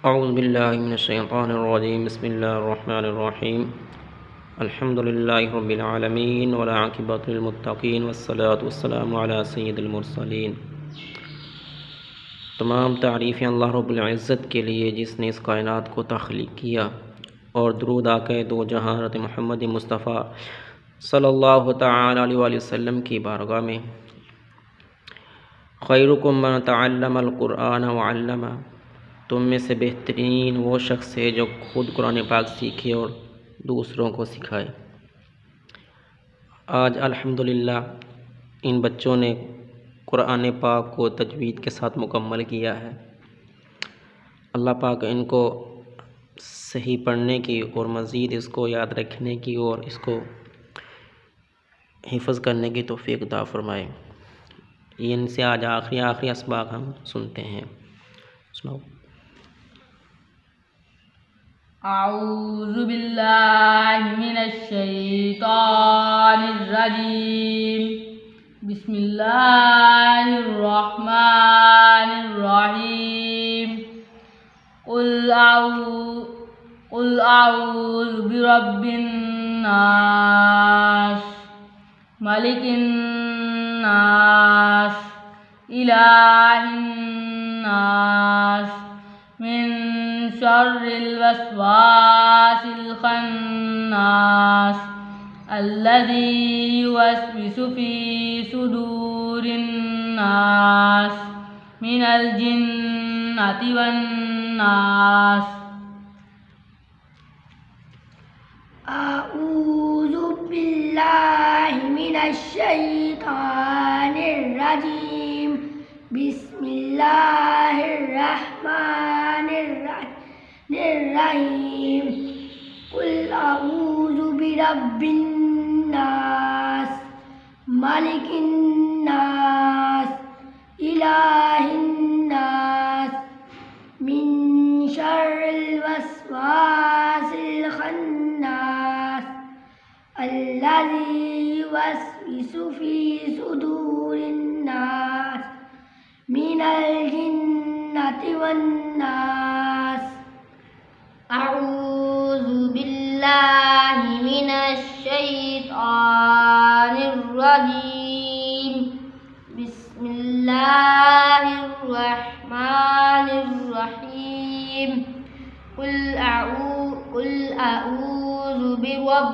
اعوذ باللہ من الشیطان الرجیم بسم اللہ الرحمن الرحیم الحمد للہ رب العالمین والعاقبۃ للمتقین والصلاۃ والسلام علی سید المرسلین۔ تمام تعریفیں اللہ رب العزت کے لیے جس نے اس کائنات کو تخلیق کیا، اور درود آقائے دو جہاں حضرت محمد مصطفیٰ صلی اللہ تعالی علیہ وآلہ وسلم کی بارگاہ میں۔ خیرکم من تعلم القرآن وعلمہ، تم میں سے بہترین وہ شخص ہے جو خود قرآن پاک سیکھے اور دوسروں کو سکھائے۔ آج الحمدللہ ان بچوں نے قرآن پاک کو تجوید کے ساتھ مکمل کیا ہے۔ اللہ پاک ان کو صحیح پڑھنے کی اور مزید اس کو یاد رکھنے کی اور اس کو حفظ کرنے کی توفیق عطا فرمائے۔ ان سے آج آخری اسباق ہم سنتے ہیں۔ سناؤ۔ اعوذ باللہ من الشیطان الرجیم، بسم اللہ الرحمن الرحیم۔ قل اعوذ برب الناس، ملک الناس، الہ الناس، من شر الوسواس الخناس، الذي يوسوس في صدور الناس، من الجنة والناس۔ اعوذ باللہ من الشیطان الرجیم، بسم اللہ الرحمن الرحیم۔ قل اعوذ برب الناس، ملک الناس، الہ الناس، من شر الوسواس الخناس، الذي يوسوس في صدور الناس، من الجنة والناس۔ اعوذ باللہ من الشیطان الرجیم، بسم اللہ الرحمن الرحیم۔ قل اعوذ برب